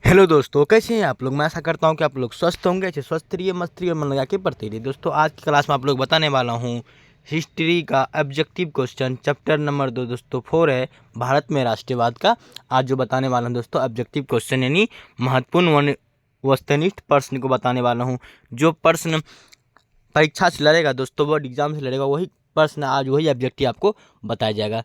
Hello दोस्तों, कैसे हैं आप लोग। मैं आशा करता हूं कि आप लोग स्वस्थ होंगे। ऐसे स्वस्थ रहिए, मस्त रहिए और मन लगा के पढ़ते रहिए। दोस्तों आज की क्लास में आप लोग बताने वाला हूं हिस्ट्री का ऑब्जेक्टिव क्वेश्चन चैप्टर नंबर 2 दोस्तों 4 है भारत में राष्ट्रवाद का। आज जो बताने वाला हूं दोस्तों ऑब्जेक्टिव क्वेश्चन यानी महत्वपूर्ण वस्तुनिष्ठ प्रश्न को बताने वाला हूँ। जो प्रश्न परीक्षा से लड़ेगा दोस्तों, बोर्ड एग्जाम से लड़ेगा, वही प्रश्न आज वही ऑब्जेक्टिव आपको बताया जाएगा।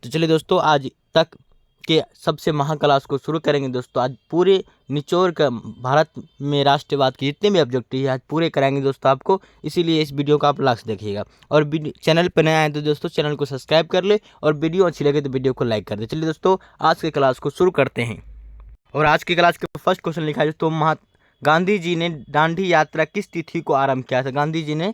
तो चलिए दोस्तों आज तक के सबसे महाक्लास को शुरू करेंगे। दोस्तों आज पूरे निचोड़ का भारत में राष्ट्रवाद के जितने भी ऑब्जेक्टिव है आज पूरे कराएंगे दोस्तों आपको, इसीलिए इस वीडियो का आप लास्ट देखिएगा। और चैनल पर नए आए तो दोस्तों चैनल को सब्सक्राइब कर ले और वीडियो अच्छी लगे तो वीडियो को लाइक कर दे। चलिए दोस्तों आज के क्लास को शुरू करते हैं। और आज की क्लास के फर्स्ट क्वेश्चन लिखा है दोस्तों, गांधी जी ने दांडी यात्रा किस तिथि को आरंभ किया था। गांधी जी ने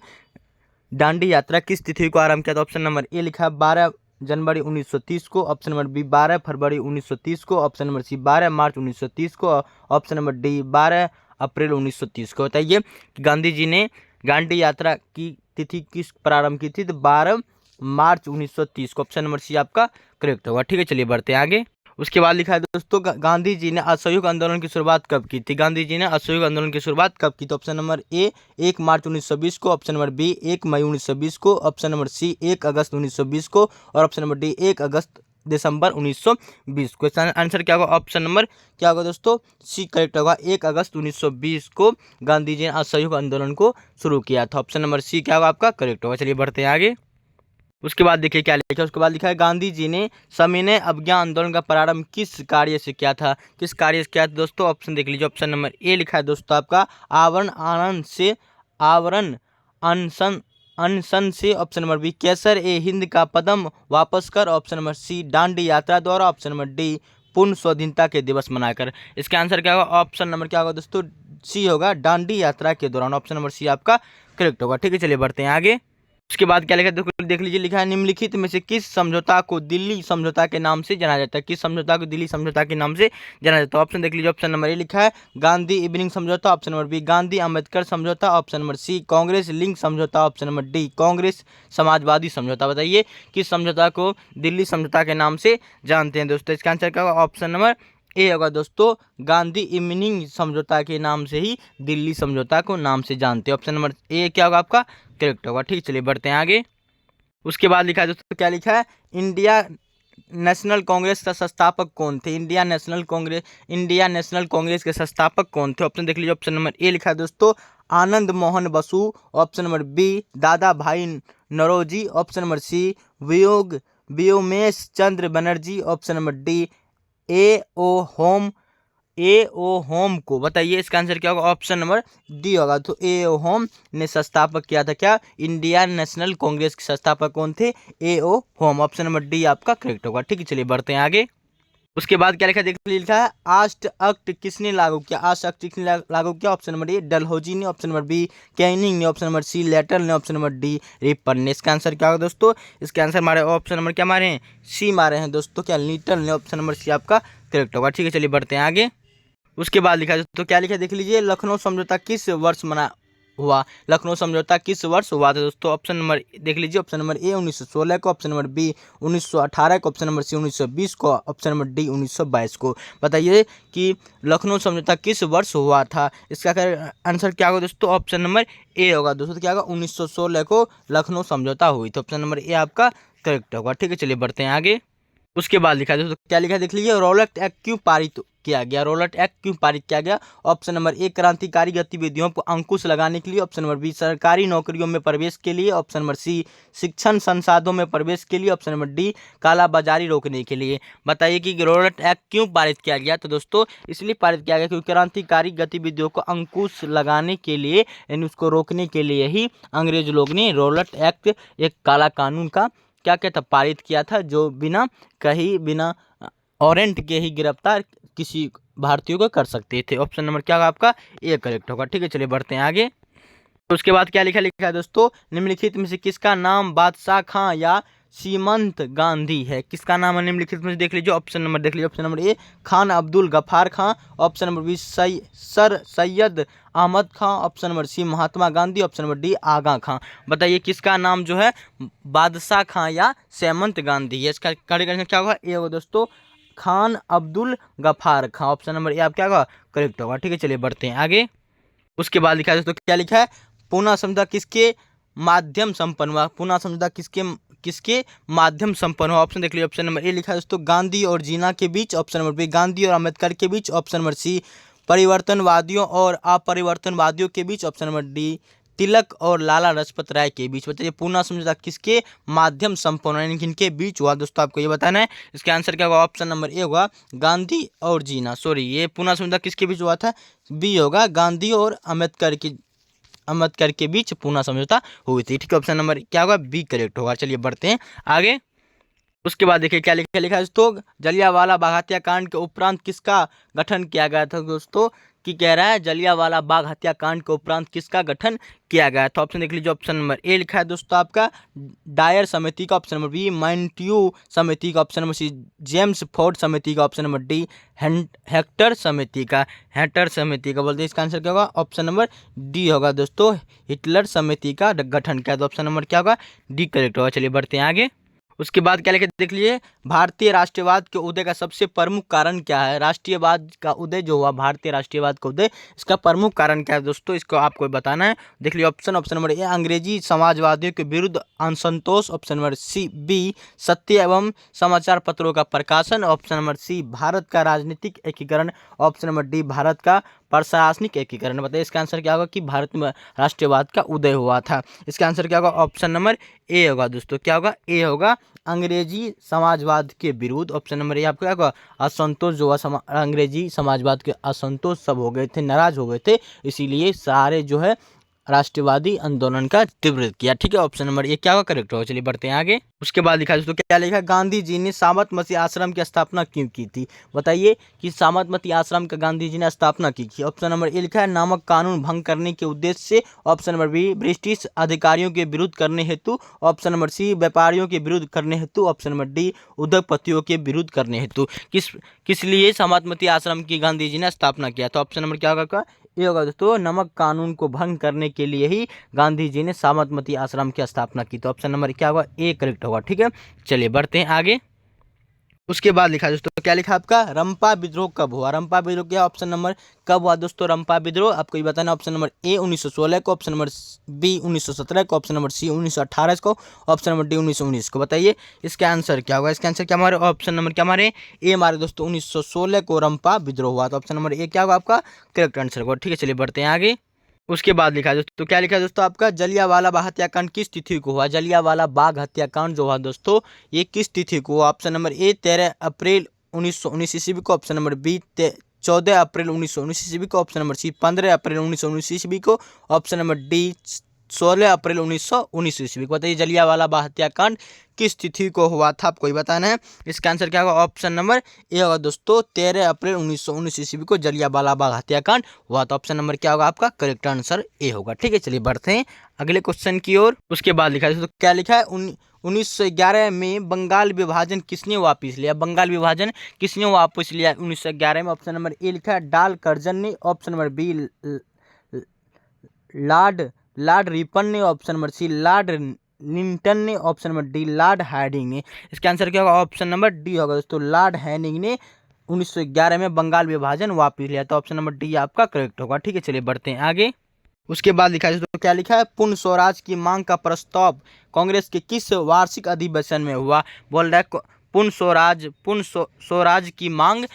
दांडी यात्रा किस तिथि को आरंभ किया था। ऑप्शन नंबर ए लिखा है 12 जनवरी 1930 को, ऑप्शन नंबर बी 12 फरवरी 1930 को, ऑप्शन नंबर सी 12 मार्च 1930 को, ऑप्शन नंबर डी 12 अप्रैल 1930 को। बताइए कि गांधी जी ने दांडी यात्रा की तिथि किस प्रारंभ की थी। तो 12 मार्च 1930 को। ऑप्शन नंबर सी आपका करेक्ट होगा। ठीक है, चलिए बढ़ते हैं आगे। उसके बाद लिखा है दोस्तों, गांधी जी ने असहयोग आंदोलन की शुरुआत कब की थी। गांधी जी ने असहयोग आंदोलन की शुरुआत कब की थी। ऑप्शन नंबर ए 1 मार्च 1920 को, ऑप्शन नंबर बी 1 मई 1920 को, ऑप्शन नंबर सी 1 अगस्त 1920 को, और ऑप्शन नंबर डी 1 अगस्त दिसंबर 1920 को। इसका आंसर क्या होगा। ऑप्शन नंबर क्या होगा दोस्तों, सी करेक्ट होगा। 1 अगस्त 1920 को गांधी जी ने असहयोग आंदोलन को शुरू किया था। ऑप्शन नंबर सी क्या होगा आपका करेक्ट होगा। चलिए बढ़ते हैं आगे। उसके बाद देखिए क्या लिखा है। उसके बाद लिखा है गांधी जी ने सविनय अवज्ञा आंदोलन का प्रारंभ किस कार्य से किया था। किस कार्य से किया था दोस्तों। ऑप्शन देख लीजिए। ऑप्शन नंबर ए लिखा है दोस्तों आपका आवरण अनशन अनशन से, ऑप्शन नंबर बी केसर ए हिंद का पदम वापस कर, ऑप्शन नंबर सी दांडी यात्रा द्वारा, ऑप्शन नंबर डी पूर्ण स्वाधीनता के दिवस मनाकर। इसका आंसर क्या होगा। ऑप्शन नंबर क्या होगा दोस्तों, सी होगा दांडी यात्रा के दौरान। ऑप्शन नंबर सी आपका करेक्ट होगा। ठीक है, चलिए बढ़ते हैं आगे। उसके बाद क्या लिखा है देख लीजिए। लिखा है निम्नलिखित में से किस समझौता को दिल्ली समझौता के नाम से जाना जाता है। किस समझौता को दिल्ली समझौता के नाम से जाना जाता है। ऑप्शन देख लीजिए। ऑप्शन नंबर ए लिखा है गांधी इवनिंग समझौता, option number B Gandhi Ambedkar समझौता, option number C Congress League समझौता, ऑप्शन नंबर डी कांग्रेस समाजवादी समझौता। बताइए किस समझौता को दिल्ली समझौता के नाम से जानते हैं दोस्तों। इसका आंसर क्या होगा। ऑप्शन नंबर ए होगा दोस्तों गांधी इवनिंग समझौता के नाम से ही दिल्ली समझौता को नाम से जानते हैं। ऑप्शन नंबर ए क्या होगा आपका करेक्ट होगा। ठीक, चलिए बढ़ते हैं आगे। उसके बाद लिखा है दोस्तों क्या लिखा है इंडिया नेशनल कांग्रेस का संस्थापक कौन थे। इंडिया नेशनल कांग्रेस के संस्थापक कौन थे। ऑप्शन देख लीजिए। ऑप्शन नंबर ए लिखा है दोस्तों Anand Mohan Basu, option number B Dada Bhai Naoroji, option number C Womesh Chandra Banerjee, option number D A O Hume को। बताइए इसका आंसर क्या होगा। ऑप्शन नंबर डी होगा। तो ए ओ होम ने संस्थापक किया था क्या, इंडियन नेशनल कांग्रेस के संस्थापक कौन थे, ए O home. Option number D आपका करेक्ट होगा। ठीक है, चलिए बढ़ते हैं आगे। उसके बाद क्या लिखा देख लिखा है आस्ट एक्ट किसने लागू किया। आस्ट एक्ट किसने लागू किया। ऑप्शन नंबर ए डलहौजी ने, ऑप्शन नंबर बी कैनिंग ने, ऑप्शन नंबर सी लेटर ने, ऑप्शन नंबर डी रिपन ने। इसका आंसर क्या होगा दोस्तों। इसके आंसर हमारे ऑप्शन नंबर क्या मारे हैं, सी मारे हैं दोस्तों क्या लीटल ने। ऑप्शन नंबर सी आपका करेक्ट होगा। ठीक है, चलिए बढ़ते हैं आगे। उसके बाद लिखा है तो क्या लिखा है देख लीजिए लखनऊ समझौता किस वर्ष मना हुआ। लखनऊ समझौता किस वर्ष हुआ था दोस्तों। ऑप्शन नंबर देख लीजिए। ऑप्शन नंबर ए 1916 को, ऑप्शन नंबर बी 1918 को, ऑप्शन नंबर सी 1920 को, ऑप्शन नंबर डी 1922 को। बताइए कि लखनऊ समझौता किस वर्ष हुआ था। इसका आंसर क्या होगा दोस्तों। ऑप्शन नंबर ए होगा दोस्तों। क्या होगा 1916 को लखनऊ समझौता हुई। तो ऑप्शन नंबर ए आपका करेक्ट होगा। ठीक है, चलिए बढ़ते हैं आगे। उसके बाद लिखा है दोस्तों क्या लिखा है देख लीजिए रॉलेट एक्ट क्यों पारित किया गया। रॉलेट एक्ट क्यों पारित किया गया। ऑप्शन नंबर ए क्रांतिकारी गतिविधियों को अंकुश लगाने के लिए, ऑप्शन नंबर बी सरकारी नौकरियों में प्रवेश के लिए, ऑप्शन नंबर सी शिक्षण संसाधनों में प्रवेश के लिए, ऑप्शन नंबर डी कालाबाजारी रोकने के लिए। बताइए कि रॉलेट एक्ट क्यों पारित किया गया। तो दोस्तों इसलिए पारित किया गया क्योंकि क्रांतिकारी गतिविधियों को अंकुश लगाने के लिए यानी उसको रोकने के लिए ही अंग्रेज लोग ने रॉलेट एक्ट एक काला कानून का क्या कहता पारित किया था, जो बिना वारंट के ही गिरफ्तार किसी भारतीयों को कर सकते थे। ऑप्शन नंबर क्या होगा आपका ए करेक्ट होगा। ठीक है, चलिए बढ़ते हैं आगे। तो उसके बाद क्या लिखा है दोस्तों निम्नलिखित में से किसका नाम बादशाह खां या सीमंत गांधी है। किसका नाम है निम्नलिखित में से देख लीजिए। ऑप्शन नंबर देख लीजिए। Option number A Khan Abdul Ghaffar Khan, option number B sir Syed Ahmad Khan, option number C Mahatma Gandhi, option number D Aga Khan. बताइए किसका नाम जो है बादशाह खां या सेमंत गांधी है। इसका करेक्ट आंसर क्या होगा ए होगा दोस्तों खान अब्दुल गफ्फार खां। ऑप्शन नंबर ए आप क्या होगा करेक्ट होगा। ठीक है, चलिए बढ़ते हैं आगे। उसके बाद लिखा है दोस्तों, क्या लिखा है, पूना समझौता किसके माध्यम संपन्न हुआ। पूना समझौता किसके किसके माध्यम संपन्न हुआ। ऑप्शन देख लीजिए। ऑप्शन नंबर ए लिखा है दोस्तों गांधी और जीना के बीच। ऑप्शन नंबर बी गांधी और अम्बेडकर के बीच। ऑप्शन नंबर सी परिवर्तनवादियों और अपरिवर्तनवादियों के बीच। ऑप्शन नंबर डी तिलक और लाला लाजपत राय के बीच। बताइए पूना समझौता किसके माध्यम संपन्न यानी किनके बीच हुआ दोस्तों, आपको ये बताना है। इसका आंसर क्या होगा, ऑप्शन नंबर ए होगा गांधी और जीना। सॉरी, ये पूना समझौता किसके बीच हुआ था, बी होगा गांधी और अम्बेडकर के बीच पूना समझौता हुई थी। ठीक है, ऑप्शन नंबर क्या होगा बी करेक्ट होगा। चलिए बढ़ते हैं आगे। उसके बाद देखिए क्या लिखा है दोस्तों, जलियांवाला बाग हत्याकांड के उपरांत किसका गठन किया गया था दोस्तों, कि कह रहा है जलियांवाला बाग हत्याकांड के उपरांत किसका गठन किया गया था। ऑप्शन देख लीजिए। ऑप्शन नंबर ए लिखा है दोस्तों आपका डायर समिति का। ऑप्शन नंबर बी मैंट्यू समिति का। Option number C James Ford समिति का। ऑप्शन नंबर डी हेक्टर समिति का। बोलते हैं, इसका आंसर क्या होगा, ऑप्शन नंबर डी होगा दोस्तों, हिटलर समिति का गठन किया। तो ऑप्शन नंबर क्या होगा डी करेक्ट होगा। चलिए बढ़ते हैं आगे। उसके बाद क्या लिखे देख लीजिए, भारतीय राष्ट्रीयवाद के उदय का सबसे प्रमुख कारण क्या है। राष्ट्रीयवाद का उदय जो हुआ, भारतीय राष्ट्रीयवाद का उदय, इसका प्रमुख कारण क्या है दोस्तों, इसको आपको बताना है। देख लीजिए ऑप्शन नंबर ए अंग्रेजी समाजवादियों के विरुद्ध असंतोष। ऑप्शन नंबर सी बी सत्य एवं समाचार पत्रों का प्रकाशन। ऑप्शन नंबर सी भारत का राजनीतिक एकीकरण। ऑप्शन नंबर डी भारत का प्रशासनिक एकीकरण। बताइए इसका आंसर क्या होगा कि भारत में राष्ट्रवाद का उदय हुआ था। इसका आंसर क्या होगा, ऑप्शन नंबर ए होगा दोस्तों, क्या होगा ए होगा अंग्रेजी समाजवाद के विरुद्ध। ऑप्शन नंबर ए आपका क्या होगा असंतोष जो हुआ, अंग्रेजी समाजवाद के असंतोष सब हो गए थे, नाराज हो गए थे, इसीलिए सारे जो है राष्ट्रवादी आंदोलन का तीव्र किया। ठीक है, ऑप्शन नंबर ए क्या होगा करेक्ट होगा। चलिए बढ़ते हैं आगे। उसके बाद लिखा है दोस्तों, क्या लिखा है, गांधी जी ने साबरमती आश्रम की स्थापना क्यों की थी। बताइए कि साबरमती आश्रम का गांधी जी ने स्थापना की थी। ऑप्शन नंबर ए लिखा है नमक कानून भंग करने के उद्देश्य से। ऑप्शन नंबर बी ब्रिटिश अधिकारियों के विरुद्ध करने हेतु। ऑप्शन नंबर सी व्यापारियों के विरुद्ध करने हेतु। ऑप्शन नंबर डी उद्योगपतियों के विरुद्ध करने हेतु। किस लिए साबरमती आश्रम की गांधी जी ने स्थापना किया। तो ऑप्शन नंबर क्या होगा, ये होगा दोस्तों नमक कानून को भंग करने के लिए ही गांधी जी ने साबरमती आश्रम की स्थापना की। तो ऑप्शन नंबर क्या होगा ए करेक्ट होगा। ठीक है, चलिए बढ़ते हैं आगे। उसके बाद लिखा दोस्तों, क्या लिखा आपका रंपा विद्रोह कब हुआ। रंपा विद्रोह क्या ऑप्शन नंबर कब हुआ दोस्तों, रंपा विद्रोह आपको ये बताना। ऑप्शन नंबर ए 1916 को। ऑप्शन नंबर बी 1917 को। ऑप्शन नंबर सी 1918 को। ऑप्शन नंबर डी 1919 को। बताइए इसका आंसर क्या होगा। इसका आंसर क्या हमारे ऑप्शन नंबर क्या हमारे ए हमारे दोस्तों 1916 को रंपा विद्रोह हुआ। तो ऑप्शन नंबर ए क्या होगा आपका करेक्ट आंसर होगा। ठीक है, चलिए बढ़ते हैं आगे। उसके बाद लिखा है दोस्तों, क्या लिखा है दोस्तों आपका जलियांवाला बाग हत्याकांड किस तिथि को हुआ। जलियांवाला बाग हत्याकांड जो हुआ दोस्तों ये किस तिथि को हुआ। ऑप्शन नंबर ए 13 अप्रैल 1919 ईस्वी को। ऑप्शन नंबर बी 14 अप्रैल 1919 ईस्वी को। ऑप्शन नंबर सी 15 अप्रैल 1919 ईस्वी को। ऑप्शन नंबर डी 16 अप्रैल 1919 ईस्वी को। बताइए जलियांवाला बाग हत्याकांड किस तिथि को हुआ था, आपको ही बताना है। इसका आंसर क्या होगा, ऑप्शन नंबर ए होगा दोस्तों 13 अप्रैल 1919 ईस्वी को जलियांवाला बाग हत्याकांड हुआ। तो ऑप्शन नंबर क्या होगा आपका करेक्ट आंसर ए होगा। ठीक है, चलिए बढ़ते हैं अगले क्वेश्चन की ओर। उसके बाद लिखा है दोस्तों, क्या लिखा है 1911 में बंगाल विभाजन किसने वापस लिया। बंगाल विभाजन किसने वापस लिया 1911 में। ऑप्शन नंबर ए लिखा है डाल कर्जन ने। Option number B Lord Ripon ने। Option number C Lord Lytton ने। Option number D Lord Hardinge ने। इसका आंसर क्या होगा, ऑप्शन नंबर डी होगा दोस्तों लॉर्ड हार्डिंग ने 1911 में बंगाल विभाजन वापस लिया। तो ऑप्शन नंबर डी आपका करेक्ट होगा। ठीक है, चलिए बढ़ते हैं आगे। उसके बाद लिखा है दोस्तों, क्या लिखा है पूर्ण स्वराज की मांग का प्रस्ताव कांग्रेस के किस वार्षिक अधिवेशन में हुआ। बोल रहा है पूर्ण स्वराज की मांग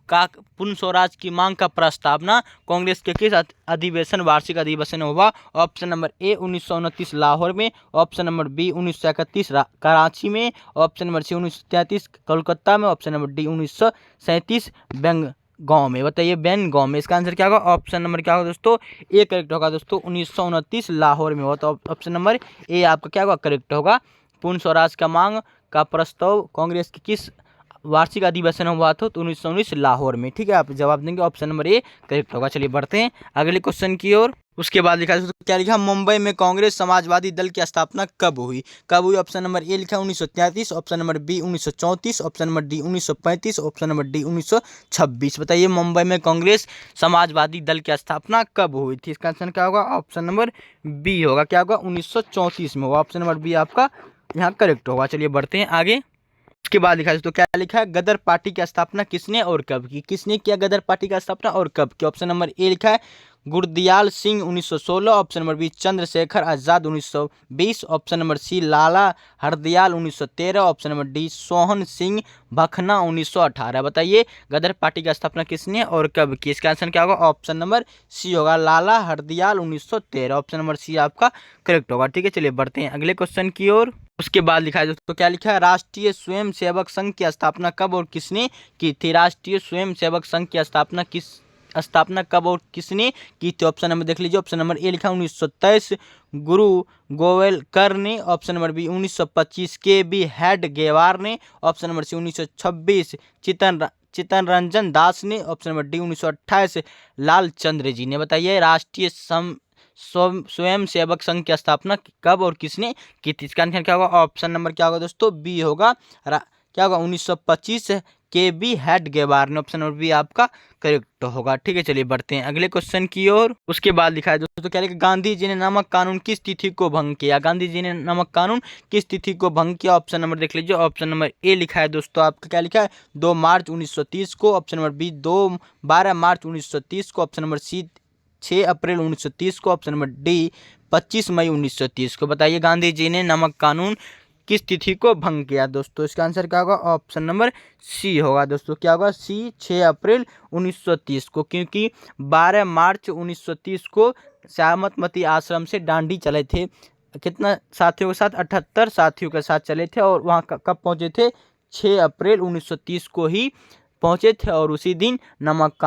पूर्ण स्वराज की मांग का प्रस्तावना कांग्रेस के किस अधिवेशन वार्षिक अधिवेशन में हुआ। ऑप्शन नंबर ए 1929 लाहौर में। ऑप्शन नंबर बी 1931 कराची में। ऑप्शन नंबर सी 1933 कोलकाता में। ऑप्शन नंबर डी 1937 बेंगांव में। बताइए बेंगांव में। इसका आंसर क्या होगा, ऑप्शन नंबर क्या होगा दोस्तों ए करेक्ट होगा दोस्तों 1929 लाहौर में हुआ। तो ऑप्शन नंबर ए आपका क्या होगा करेक्ट होगा। पूर्ण स्वराज का मांग का प्रस्ताव कांग्रेस की किस वार्षिक अधिवेशन हुआ था, तो 1919 लाहौर में। ठीक है, आप जवाब देंगे ऑप्शन नंबर ए करेक्ट होगा। चलिए बढ़ते हैं अगले क्वेश्चन की ओर। उसके बाद लिखा है क्या लिखा, मुंबई में कांग्रेस समाजवादी दल की स्थापना कब हुई। ऑप्शन नंबर ए लिखा 1933। Option number B 1934। Option number D 1935। Option number D 1926। बताइए मुंबई में कांग्रेस समाजवादी दल की स्थापना कब हुई थी। इसका आंसर क्या होगा, ऑप्शन नंबर बी होगा, क्या होगा 1934 में होगा। ऑप्शन नंबर बी आपका यहाँ करेक्ट होगा। चलिए बढ़ते हैं आगे। उसके बाद लिखा है दोस्तों, क्या लिखा है, गदर पार्टी की स्थापना किसने और कब की। किसने किया गदर पार्टी का स्थापना और कब की। ऑप्शन नंबर ए लिखा है Gurdayal Singh 1916, option number B Chandrashekhar Azad 1920, option number C Lala Hardayal 1913, option number D Sohan Singh Bhakna 1918। बताइए गदर पार्टी की स्थापना किसने और कब की। इसका आंसर क्या होगा, ऑप्शन नंबर सी होगा लाला हरदयाल 1913। ऑप्शन नंबर सी आपका करेक्ट होगा। ठीक है, चलिए बढ़ते हैं अगले क्वेश्चन की ओर। उसके बाद लिखा है दोस्तों, क्या लिखा है, राष्ट्रीय स्वयंसेवक संघ की स्थापना कब और किसने की थी। राष्ट्रीय स्वयंसेवक संघ की स्थापना कब और किसने की थी। ऑप्शन नंबर देख लीजिए, ऑप्शन नंबर ए लिखा 1923 गुरु गोवलकर ने, ऑप्शन नंबर बी 1925 के बी हेडगेवार ने, ऑप्शन नंबर सी 1926 चितन रंजन दास ने, ऑप्शन नंबर डी 1928 लालचंद्र जी ने। बताइए राष्ट्रीय स्वयं सेवक संघ की स्थापना कब और किसने की थी। इसका आंसर क्या होगा, ऑप्शन नंबर क्या होगा दोस्तों, बी होगा। क्या होगा 1925 के बी हेडगेवार ने। ऑप्शन नंबर बी आपका करेक्ट होगा। ठीक है, चलिए बढ़ते हैं अगले क्वेश्चन की ओर। उसके बाद लिखा है दोस्तों, क्या लिखा, गांधी जी ने नमक कानून किस तिथि को भंग किया। गांधी जी ने नमक कानून किस तिथि को भंग किया। ऑप्शन नंबर देख लीजिए, ऑप्शन नंबर ए लिखा है दोस्तों आपका, क्या लिखा है 2 मार्च 1930 को, ऑप्शन नंबर बी 12 मार्च 1930 को, ऑप्शन नंबर सी 6 अप्रैल 1930 को, ऑप्शन नंबर डी 25 मई 1930 को। बताइए गांधी जी ने नमक कानून किस तिथि को भंग किया दोस्तों। इसका आंसर क्या होगा, ऑप्शन नंबर सी होगा दोस्तों। क्या होगा, सी 6 अप्रैल 1930 को, क्योंकि 12 मार्च 1930 को साबरमती आश्रम से डांडी चले थे। कितना साथियों के साथ, 78 साथियों के साथ चले थे और वहाँ कब पहुँचे थे, 6 अप्रैल 1930 को ही पहुंचे थे और उसी दिन नमक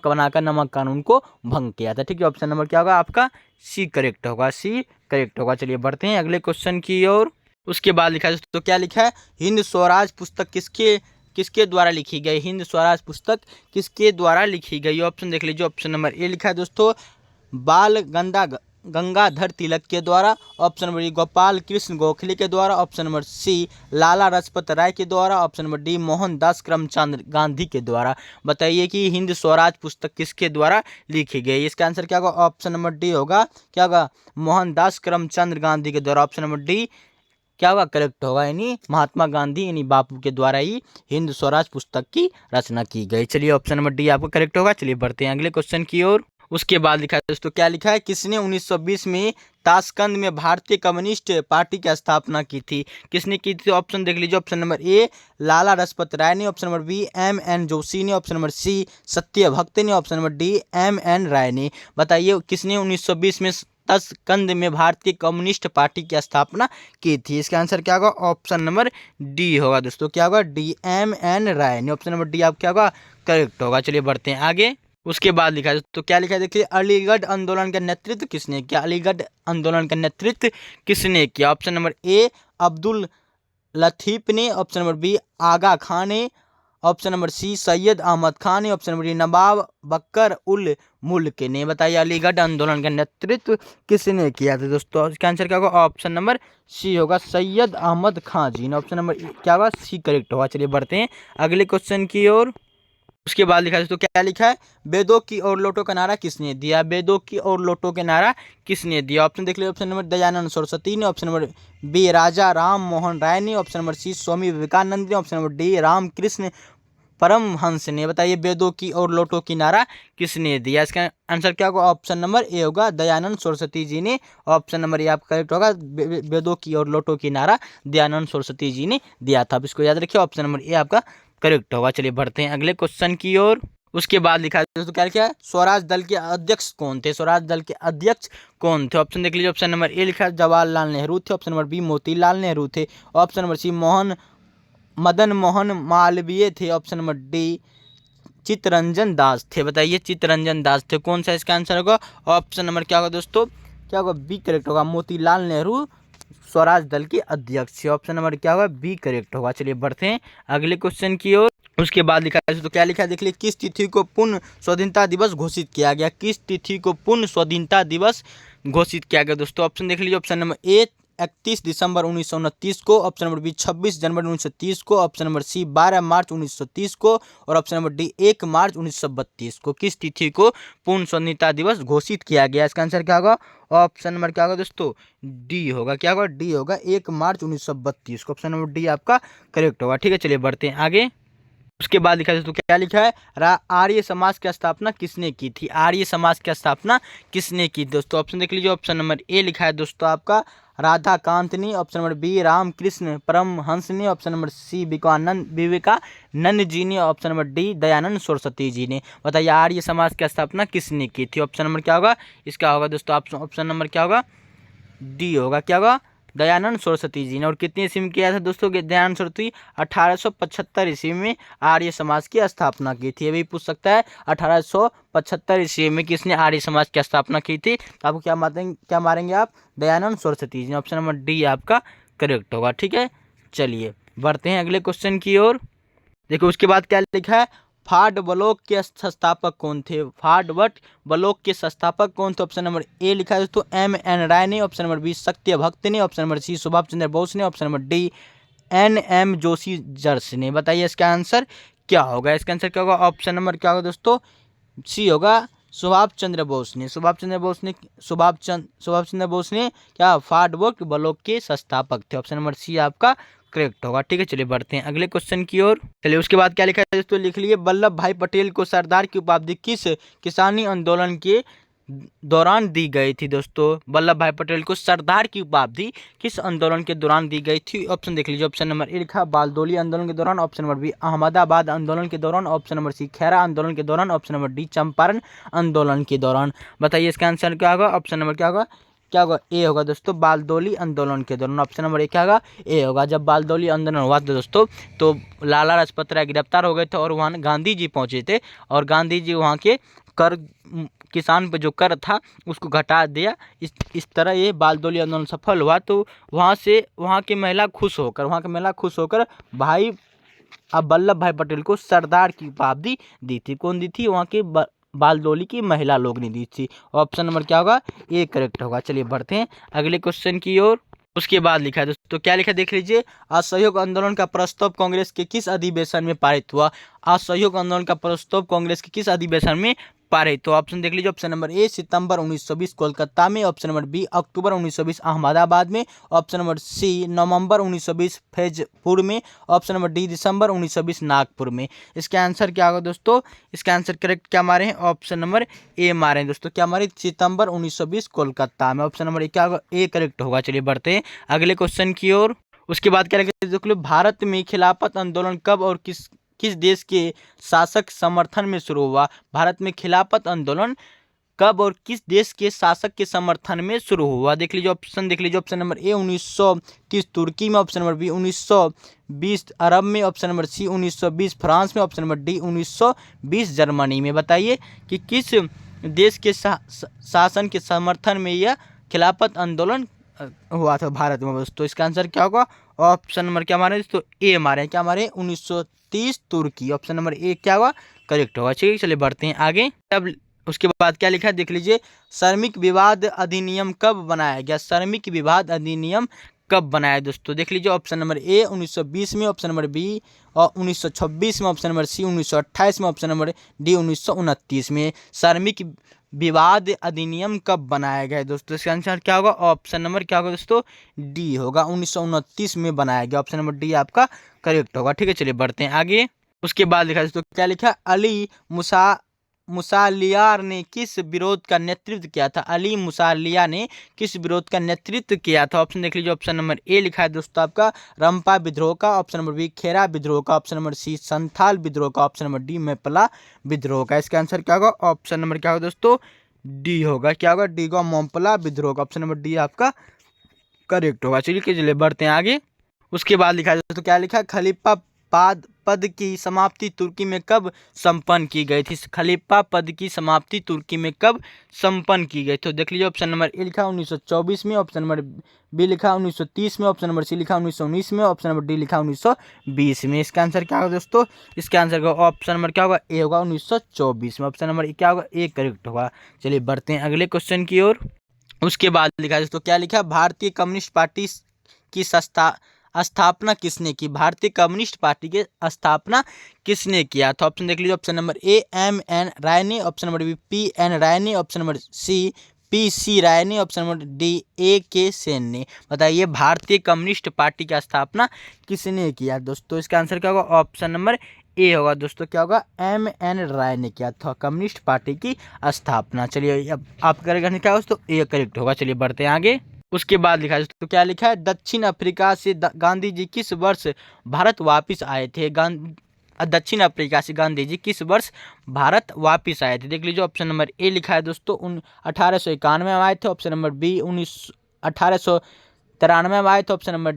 बनाकर नमक कानून को भंग किया था। ठीक है, ऑप्शन नंबर क्या होगा आपका, सी करेक्ट होगा, सी करेक्ट होगा। चलिए बढ़ते हैं अगले क्वेश्चन की ओर। उसके बाद लिखा है दोस्तों, क्या लिखा है, हिंद स्वराज पुस्तक किसके द्वारा लिखी गई। हिंद स्वराज पुस्तक किसके द्वारा लिखी गई। ऑप्शन देख लीजिए, ऑप्शन नंबर ए लिखा है दोस्तों बाल गंगाधर तिलक के द्वारा, option number D Gopal Krishna Gokhale के द्वारा, option number C Lala Lajpat Rai के द्वारा, option number D Mohandas Karamchand Gandhi के द्वारा। बताइए कि हिंद स्वराज पुस्तक किसके द्वारा लिखी गई। इसका आंसर क्या होगा, ऑप्शन नंबर डी होगा। क्या होगा, मोहनदास करमचंद गांधी के द्वारा। ऑप्शन नंबर डी क्या होगा, करेक्ट होगा, यानी महात्मा गांधी यानी बापू के द्वारा ही हिंद स्वराज पुस्तक की रचना की गई। चलिए ऑप्शन नंबर डी आपको करेक्ट होगा। चलिए बढ़ते हैं अगले क्वेश्चन की ओर। उसके बाद लिखा है दोस्तों, क्या लिखा है, किसने 1920 में ताशकंद में भारतीय कम्युनिस्ट पार्टी की स्थापना की थी। किसने की थी। ऑप्शन देख लीजिए, ऑप्शन नंबर ए लाला लाजपत राय ने, option number B M.N. Joshi ने, ऑप्शन नंबर सी सत्यभक्त ने, ऑप्शन नंबर डी M.N. राय ने। बताइए किसने 1920 में ताशकंद में भारतीय कम्युनिस्ट पार्टी की स्थापना की थी। इसका आंसर क्या होगा, ऑप्शन नंबर डी होगा दोस्तों। क्या होगा, डी M.N. राय ने। ऑप्शन नंबर डी आप क्या होगा, करेक्ट होगा। चलिए बढ़ते हैं आगे। उसके बाद लिखा है तो क्या लिखा है, देखिए अलीगढ़ आंदोलन का नेतृत्व किसने किया। अलीगढ़ आंदोलन का नेतृत्व किसने किया। Option number A Abdul Latif ने, option number B Aga Khan ने, option number C Syed Ahmad Khan ने, option number D Nawab Bakar ul Mulk ने। बताइए अलीगढ़ आंदोलन का नेतृत्व किसने किया था दोस्तों। इसका आंसर क्या होगा, ऑप्शन नंबर सी होगा, सैयद अहमद खान जी ने। ऑप्शन नंबर क्या होगा, सी करेक्ट होगा। चलिए बढ़ते हैं अगले क्वेश्चन की ओर। उसके बाद लिखा है दोस्तों, क्या लिखा है, वेदों की और लोटो का नारा किसने दिया। वेदों की और लोटो के नारा किसने दिया। ऑप्शन देख लीजिए, ऑप्शन नंबर दयानंद सरस्वती ने, option number B Raja Ram Mohan Roy ने, option number C Swami Vivekananda ने, option number D Ramakrishna Paramhansa ने। बताइए वेदों की और लोटो की नारा किसने दिया। इसका आंसर क्या होगा, ऑप्शन नंबर ए होगा, दयानंद सरस्वती जी ने। ऑप्शन नंबर ए आपका करेक्ट होगा, वेदों की और लोटो की नारा दयानंद सरस्वती जी ने दिया था। अब इसको याद रखिए, ऑप्शन नंबर ए आपका करेक्ट होगा। चलिए बढ़ते हैं अगले क्वेश्चन की ओर। उसके बाद लिखा है दोस्तों, क्या लिखा है, स्वराज दल के अध्यक्ष कौन थे। स्वराज दल के अध्यक्ष कौन थे। ऑप्शन देख लीजिए, ऑप्शन नंबर ए लिखा है जवाहरलाल नेहरू थे, option number B Motilal Nehru थे, option number C Madan Mohan Malaviya थे, option number D Chittaranjan Das थे। बताइए चित्तरंजन दास थे कौन सा। इसका आंसर होगा, ऑप्शन नंबर क्या होगा दोस्तों, क्या होगा, बी करेक्ट होगा, मोतीलाल नेहरू स्वराज दल के अध्यक्ष। ऑप्शन नंबर क्या होगा, बी करेक्ट होगा। चलिए बढ़ते हैं अगले क्वेश्चन की ओर। उसके बाद लिखा है तो क्या लिखा है, देख लीजिए, किस तिथि को पूर्ण स्वाधीनता दिवस घोषित किया गया। किस तिथि को पूर्ण स्वाधीनता दिवस घोषित किया गया दोस्तों। ऑप्शन देख लीजिए, ऑप्शन नंबर ए 31 दिसंबर 1929 को, ऑप्शन नंबर बी 26 जनवरी 1930 को, ऑप्शन नंबर सी 12 मार्च 1930 को और ऑप्शन नंबर डी 1 मार्च 1932 को किस तिथि को पूर्ण स्वतंत्रता दिवस घोषित किया गया? इसका आंसर क्या होगा? ऑप्शन नंबर क्या होगा दोस्तों? डी होगा। क्या होगा? डी होगा, 1 मार्च 1932 को। ऑप्शन नंबर डी आपका करेक्ट होगा। ठीक है, चलिए बढ़ते हैं आगे। उसके बाद लिखा है दोस्तों, क्या लिखा है? आर्य समाज की स्थापना किसने की थी? आर्य समाज की स्थापना किसने की थी दोस्तों? ऑप्शन देख लीजिए। ऑप्शन नंबर ए लिखा है दोस्तों आपका राधाकांत ने, option number B Ramakrishna Paramhansa ने, option number C Vivekananda ji ने, option number D Dayanand Saraswati ji ने। बताइए आर्य समाज की स्थापना किसने की थी? ऑप्शन नंबर क्या होगा? इसका होगा दोस्तों ऑप्शन नंबर क्या होगा? डी होगा। क्या होगा? दयानंद सरस्वती जी ने। और कितनी ईस्वी में किया था दोस्तों दयानंद सरस्वती? 1875 ईस्वी में आर्य समाज की स्थापना की थी। अभी पूछ सकता है 1875 ईस्वी में किसने आर्य समाज की स्थापना की थी? तो आपको क्या मारेंगे आप? दयानंद सरस्वती जी ने। ऑप्शन नंबर डी आपका करेक्ट होगा। ठीक है, चलिए बढ़ते हैं अगले क्वेश्चन की ओर। देखो उसके बाद क्या लिखा है? फाड ब्लॉक के संस्थापक कौन थे? फाड ब्लॉक के संस्थापक कौन थे? ऑप्शन नंबर ए लिखा है दोस्तों M.N. राय ने, ऑप्शन नंबर बी सत्यभक्त ने, option number C Subhash Chandra Bose ने, option number D N.M. Joshi जर्स ने। बताइए इसका आंसर क्या होगा? इसका आंसर क्या होगा? ऑप्शन नंबर क्या होगा दोस्तों? सी होगा, सुभाष चंद्र बोस ने। सुभाष चंद्र बोस ने क्या फाड ब्लॉक के संस्थापक थे। ऑप्शन नंबर सी आपका करेक्ट होगा। ठीक है, चलिए बढ़ते हैं अगले क्वेश्चन की ओर। चलिए उसके बाद क्या लिखा है दोस्तों? लिख लिए वल्लभ भाई पटेल को सरदार की उपाधि किस किसानी आंदोलन के दौरान दी गई थी दोस्तों? वल्लभ भाई पटेल को सरदार की उपाधि किस आंदोलन के दौरान दी गई थी? ऑप्शन देख लीजिए। ऑप्शन नंबर ए लिखा बारदोली आंदोलन के दौरान, ऑप्शन नंबर बी अहमदाबाद आंदोलन के दौरान, ऑप्शन नंबर सी खैरा आंदोलन के दौरान, ऑप्शन नंबर डी चंपारण आंदोलन के दौरान। बताइए इसका आंसर क्या होगा? ऑप्शन नंबर क्या होगा? क्या होगा? ए होगा दोस्तों, बारदोली आंदोलन के दौरान। ऑप्शन नंबर ए क्या होगा? ए होगा। जब बारदोली आंदोलन हुआ था दोस्तों तो लाला लाजपत राय गिरफ्तार हो गए थे और वहाँ गांधी जी पहुँचे थे और गांधी जी वहाँ के कर किसान पे जो कर था उसको घटा दिया। इस तरह ये बारदोली आंदोलन सफल हुआ। तो वहाँ के महिला खुश होकर भाई अब वल्लभ भाई पटेल को सरदार की उपाधि दी थी। कौन दी थी? वहाँ के बारदोली की महिला लोग ने दी थी। ऑप्शन नंबर क्या होगा? ये करेक्ट होगा। चलिए बढ़ते हैं अगले क्वेश्चन की ओर। उसके बाद लिखा है दोस्तों, क्या लिखा देख लीजिए। असहयोग आंदोलन का प्रस्ताव कांग्रेस के किस अधिवेशन में पारित हुआ? असहयोग आंदोलन का प्रस्ताव कांग्रेस के किस अधिवेशन में पारित? तो ऑप्शन देख लीजिए। ऑप्शन नंबर ए सितंबर 1920 कोलकाता में, ऑप्शन नंबर बी अक्टूबर 1920 अहमदाबाद में, ऑप्शन नंबर सी नवंबर 1920 फैजपुर में, ऑप्शन नंबर डी दिसंबर 1920 नागपुर में। इसका आंसर क्या होगा दोस्तों? इसका आंसर करेक्ट क्या मारे हैं? ऑप्शन नंबर ए मारे हैं दोस्तों। क्या मारे? सितंबर 1920 कोलकाता में। ऑप्शन नंबर ए क्या होगा? ए करेक्ट होगा। चलिए बढ़ते हैं अगले क्वेश्चन की ओर। उसके बाद क्या लिखा? भारत में खिलाफत आंदोलन कब और किस देश के शासक समर्थन में शुरू हुआ? भारत में खिलाफत आंदोलन कब और किस देश के शासक के समर्थन में शुरू हुआ? देख लीजिए ऑप्शन देख लीजिए। ऑप्शन नंबर ए 1930 तुर्की में, ऑप्शन नंबर बी 1920 अरब में, ऑप्शन नंबर सी 1920 फ्रांस में, ऑप्शन नंबर डी 1920 जर्मनी में। बताइए कि किस देश के शासन के समर्थन में यह खिलाफत आंदोलन हुआ था भारत में दोस्तों। इसका आंसर क्या होगा? ऑप्शन नंबर क्या मारे दोस्तों? ए मारे। क्या मारे? 1930 तुर्की। ऑप्शन नंबर ए क्या होगा? करेक्ट होगा। ठीक है, चलिए बढ़ते हैं आगे। अब उसके बाद क्या लिखा है देख लीजिए। श्रमिक विवाद अधिनियम कब बनाया गया? श्रमिक विवाद अधिनियम कब बनाया दोस्तों? देख लीजिए। ऑप्शन नंबर ए 1920 में, ऑप्शन नंबर बी और 1926 में, ऑप्शन नंबर सी 1928 में, ऑप्शन नंबर डी 1929 में। श्रमिक विवाद अधिनियम कब बनाया गया दोस्तों? इसका आंसर क्या होगा? ऑप्शन नंबर क्या होगा दोस्तों? डी होगा। 1929 में बनाया गया। ऑप्शन नंबर डी आपका करेक्ट होगा। ठीक है, चलिए बढ़ते हैं आगे। उसके बाद लिखा दोस्तों, क्या लिखा? अली मुसालियार ने किस विरोध का नेतृत्व किया था? अली मुसालिया ने किस विरोध का नेतृत्व किया था? ऑप्शन देख लीजिए। ऑप्शन नंबर ए लिखा है दोस्तों आपका रंपा विद्रोह का, ऑप्शन नंबर बी खेरा विद्रोह का, ऑप्शन नंबर सी संथाल विद्रोह का, ऑप्शन नंबर डी मेपला विद्रोह का। इसका आंसर क्या होगा? ऑप्शन नंबर क्या होगा दोस्तों? डी होगा। क्या होगा? डी का मोम्पला विद्रोह का। ऑप्शन नंबर डी आपका करेक्ट होगा। चलिए बढ़ते हैं आगे। उसके बाद लिखा है दोस्तों, क्या लिखा है? खलीफा पद की समाप्ति तुर्की में कब संपन्न की गई थी? खलीफा पद की समाप्ति तुर्की में कब संपन्न की गई? तो देख लीजिए। ऑप्शन नंबर ए लिखा 1924 में, ऑप्शन नंबर बी लिखा 1930 में, ऑप्शन नंबर सी लिखा 1919 में, ऑप्शन नंबर डी लिखा 1920 में। इसका आंसर क्या होगा दोस्तों? इसका आंसर का ऑप्शन नंबर क्या होगा? ए होगा 1924 में। ऑप्शन नंबर क्या होगा? ए करेक्ट होगा। चलिए बढ़ते हैं अगले क्वेश्चन की ओर। उसके बाद लिखा है दोस्तों, क्या लिखा है, भारतीय कम्युनिस्ट पार्टी की स्थापना किसने की, भारतीय कम्युनिस्ट पार्टी की स्थापना किसने किया। तो ऑप्शन देख लीजिए, option number A M N Roy ने, option number B P N Roy ने, option number C P C Roy ने, ऑप्शन नंबर डी ए के सेन ने। बताइए भारतीय कम्युनिस्ट पार्टी की स्थापना किसने किया दोस्तों। इसका आंसर क्या होगा, ऑप्शन नंबर ए होगा दोस्तों। क्या होगा, एम एन राय ने किया था कम्युनिस्ट पार्टी की स्थापना। चलिए अब आप करेगा क्या दोस्तों, ए करेक्ट होगा। चलिए बढ़ते हैं आगे। उसके बाद लिखा है दोस्तों, क्या लिखा है, दक्षिण अफ्रीका से गांधी जी किस वर्ष भारत वापिस आए थे। दक्षिण अफ्रीका से गांधी जी किस वर्ष भारत वापिस आए थे। देख लीजिए, ऑप्शन नंबर ए लिखा है दोस्तों 1891 में आए थे, ऑप्शन नंबर बी 1893 में आए थे, ऑप्शन नंबर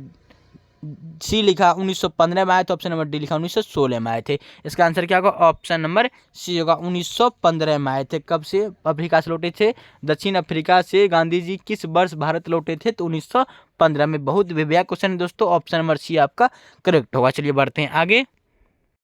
सी लिखा 1915 में आए थे, ऑप्शन नंबर डी लिखा 1916 में आए थे। इसका आंसर क्या होगा, ऑप्शन नंबर सी होगा, 1915 में आए थे। कब से अफ्रीका से लौटे थे, दक्षिण अफ्रीका से गांधी जी किस वर्ष भारत लौटे थे, तो 1915 में। बहुत बढ़िया क्वेश्चन है दोस्तों, ऑप्शन नंबर सी आपका करेक्ट होगा। चलिए बढ़ते हैं आगे।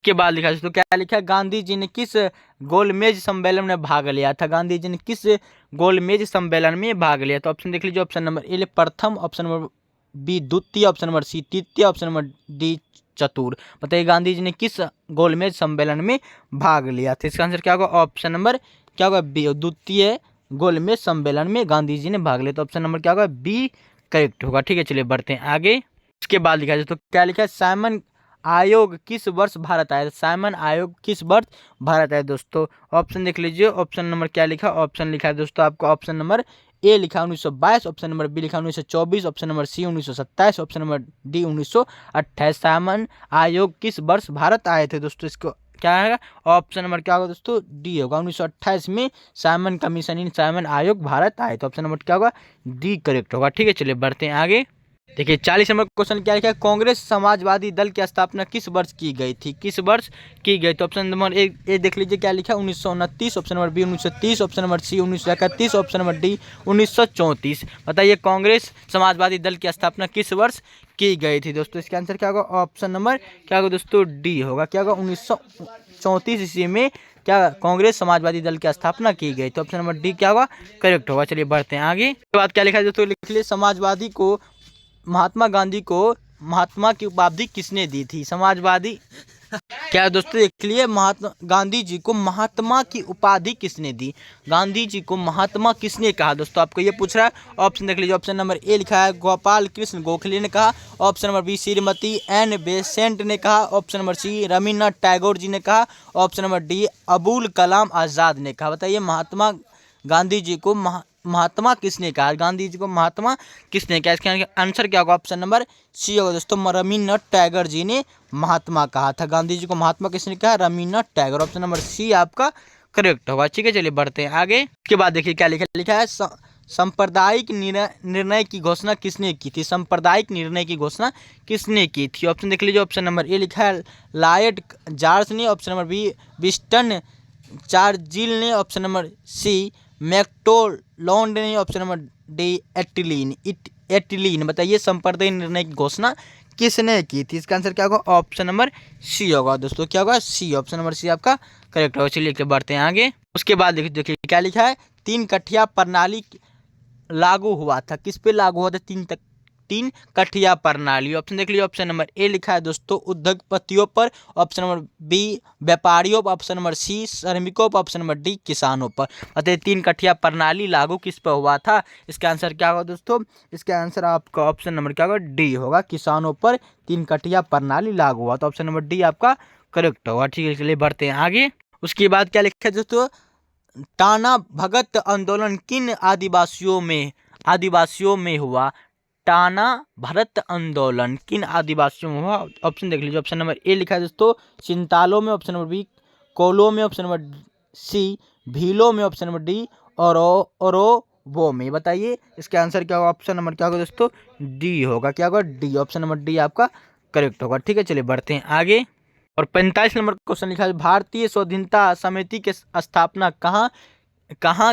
के बाद लिखा दोस्तों, क्या लिखा है, गांधी जी ने किस गोलमेज सम्मेलन में भाग लिया था। गांधी जी ने किस गोलमेज सम्मेलन में भाग लिया। तो ऑप्शन देख लीजिए, ऑप्शन नंबर ए प्रथम, ऑप्शन नंबर बी द्वितीय, ऑप्शन नंबर सी तृतीय, ऑप्शन नंबर डी चतुर। बताइए गांधी जी ने किस गोलमेज सम्मेलन में भाग लिया था। इसका आंसर क्या होगा, ऑप्शन नंबर क्या होगा, बी द्वितीय गोलमेज सम्मेलन में गांधी जी ने भाग लिया। तो ऑप्शन नंबर क्या होगा, बी करेक्ट होगा। ठीक है, चलिए बढ़ते हैं आगे। इसके बाद लिखा है दोस्तों, क्या लिखा है, साइमन आयोग किस वर्ष भारत आया। साइमन आयोग किस वर्ष भारत आया दोस्तों। ऑप्शन देख लीजिए, ऑप्शन नंबर क्या लिखा, ऑप्शन लिखा है दोस्तों आपको, ऑप्शन नंबर ए लिखा 1922, ऑप्शन नंबर बी लिखा 1924, option number C 1927, option number D 1928। Simon आयोग किस वर्ष भारत आए थे दोस्तों। इसको क्या है, ऑप्शन नंबर क्या होगा दोस्तों, डी होगा, 1928 में साइमन कमीशन इन साइमन आयोग भारत आए। तो ऑप्शन नंबर क्या होगा, डी करेक्ट होगा। ठीक है, चलिए बढ़ते हैं आगे। देखिए 40 नंबर क्वेश्चन क्या लिखा है, कांग्रेस समाजवादी दल की स्थापना किस वर्ष की गई थी, किस वर्ष की गई। तो ऑप्शन नंबर ए देख लीजिए, क्या लिखा है 1929, option number B 1930, option number C 1931, option number D 1934। बताइए कांग्रेस समाजवादी दल की स्थापना किस वर्ष की गई थी दोस्तों। इसका आंसर क्या होगा, ऑप्शन नंबर क्या होगा दोस्तों, डी होगा। क्या होगा, 1934 ईस्वी में क्या कांग्रेस समाजवादी दल की स्थापना की गई। तो ऑप्शन नंबर डी क्या होगा, करेक्ट होगा। चलिए बढ़ते हैं आगे। उसके बाद क्या लिखा है दोस्तों, लिख लिए समाजवादी को महात्मा गांधी को महात्मा की उपाधि किसने दी थी। समाजवादी क्या दोस्तों, देख लिए, महात्मा गांधी जी को महात्मा की उपाधि किसने दी। गांधी जी को महात्मा किसने कहा दोस्तों, आपको ये पूछ रहा है। ऑप्शन देख लीजिए, ऑप्शन नंबर ए लिखा है गोपाल कृष्ण गोखले ने कहा, option number B Shrimati Annie Besant ने कहा, option number C Rabindranath Tagore ji ने कहा, option number D Abul Kalam Azad ने कहा। बताइए महात्मा गांधी जी को महात्मा किसने कहा, गांधी जी को महात्मा किसने कहा। इसका आंसर क्या होगा, ऑप्शन नंबर सी होगा दोस्तों, रविन्द्रनाथ टैगोर जी ने महात्मा कहा था। गांधी जी को महात्मा किसने कहा, Rabindranath Tagore. Option number C आपका करेक्ट होगा। ठीक है, चलिए बढ़ते हैं आगे। इसके बाद देखिए क्या लिखा है, सांप्रदायिक निर्णय की घोषणा किसने की थी। सांप्रदायिक निर्णय की घोषणा किसने की थी। ऑप्शन देख लीजिए, ऑप्शन नंबर ए लिखा है लॉयड जॉर्ज ने, option number B Winston Churchill ने, ऑप्शन नंबर सी मैक्डोनाल्ड ने, ऑप्शन नंबर डी एटलीन। बताइए सांप्रदायिक निर्णय की घोषणा किसने की थी। इसका आंसर क्या होगा, ऑप्शन नंबर सी होगा दोस्तों। क्या होगा, सी, ऑप्शन नंबर सी आपका करेक्ट होगा। चलिए बढ़ते हैं आगे। उसके बाद देखिए क्या लिखा है, 3 कठिया प्रणाली लागू हुआ था। किस पे लागू हुआ था, 3 कठिया प्रणाली। ऑप्शन देख लीजिए, ऑप्शन नंबर ए लिखा है दोस्तों उद्योगपतियों पर, ऑप्शन नंबर बी व्यापारियों पर, ऑप्शन नंबर सी श्रमिकों पर, ऑप्शन नंबर डी किसानों पर। बताइए 3 कठिया प्रणाली लागू किस पर हुआ था। इसका आंसर क्या होगा दोस्तों, इसका आंसर आपका ऑप्शन नंबर क्या होगा, डी होगा, किसानों पर 3 कठिया प्रणाली लागू हुआ। तो ऑप्शन नंबर डी आपका करेक्ट होगा। ठीक है, चलिए बढ़ते हैं आगे। उसके बाद क्या लिखा है दोस्तों, टाना भगत आंदोलन किन आदिवासियों में हुआ। टाना भरत आंदोलन किन आदिवासियों में हुआ। ऑप्शन देख लीजिए, ऑप्शन नंबर ए लिखा है दोस्तों चिंतालो में, ऑप्शन नंबर बी कोलो में, ऑप्शन नंबर सी भीलो में, ऑप्शन नंबर डी ओरोबो में। बताइए इसका आंसर क्या होगा, ऑप्शन नंबर क्या होगा दोस्तों, डी होगा। क्या होगा, डी, ऑप्शन नंबर डी आपका करेक्ट होगा। ठीक है, चलिए बढ़ते हैं आगे। और 45 नंबर क्वेश्चन लिखा है, भारतीय स्वाधीनता समिति की स्थापना कहाँ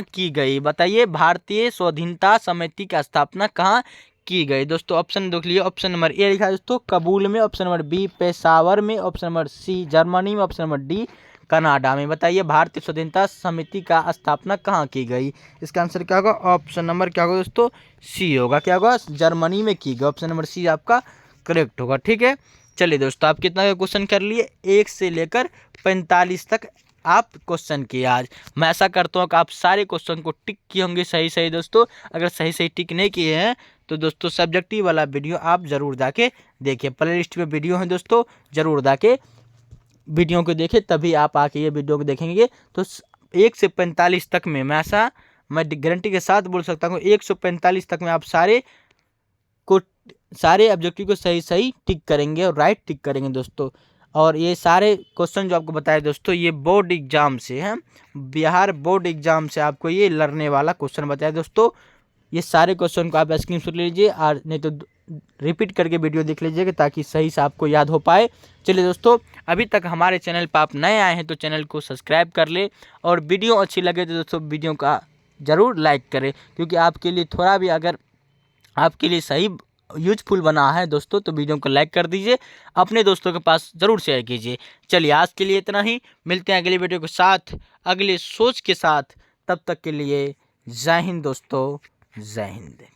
की गई। बताइए भारतीय स्वाधीनता समिति की स्थापना कहाँ की गई दोस्तों। ऑप्शन देख लीजिए, ऑप्शन नंबर ए लिखा है दोस्तों काबुल में, ऑप्शन नंबर बी पेशावर में, ऑप्शन नंबर सी जर्मनी में, ऑप्शन नंबर डी कनाडा में। बताइए भारतीय स्वाधीनता समिति का स्थापना कहाँ की गई? इसका आंसर क्या होगा? ऑप्शन नंबर क्या होगा दोस्तों? सी होगा। क्या होगा? जर्मनी में की गई। ऑप्शन नंबर सी आपका करेक्ट होगा। ठीक है, चलिए दोस्तों, आप कितना क्वेश्चन कर लिए? 1 से लेकर 45 तक आप क्वेश्चन किए आज। मैं ऐसा करता हूँ कि आप सारे क्वेश्चन को टिक किए होंगे सही सही दोस्तों। अगर सही सही टिक नहीं किए हैं तो दोस्तों सब्जेक्टिव वाला वीडियो आप जरूर जाके देखिए, प्ले लिस्ट में वीडियो है दोस्तों, जरूर जाके वीडियो को देखें, तभी आप आके ये वीडियो को देखेंगे। तो 1 से 45 तक में मैं गारंटी के साथ बोल सकता हूँ 145 तक में आप सारे ऑब्जेक्टिव को सही सही टिक करेंगे और राइट टिक करेंगे दोस्तों। और ये सारे क्वेश्चन जो आपको बताए दोस्तों, ये बोर्ड एग्जाम से हैं, बिहार बोर्ड एग्जाम से आपको ये लड़ने वाला क्वेश्चन बताया दोस्तों। ये सारे क्वेश्चन को आप स्क्रीनशॉट ले लीजिए, और नहीं तो रिपीट करके वीडियो देख लीजिएगा ताकि सही से आपको याद हो पाए। चलिए दोस्तों, अभी तक हमारे चैनल पर आप नए आए हैं तो चैनल को सब्सक्राइब कर ले, और वीडियो अच्छी लगे तो दोस्तों वीडियो का ज़रूर लाइक करें, क्योंकि आपके लिए थोड़ा भी अगर आपके लिए सही यूजफुल बना है दोस्तों तो वीडियो को लाइक कर दीजिए, अपने दोस्तों के पास ज़रूर शेयर कीजिए। चलिए आज के लिए इतना ही, मिलते हैं अगली वीडियो के साथ, अगले सोच के साथ। तब तक के लिए जय हिंद दोस्तों, जय हिंद।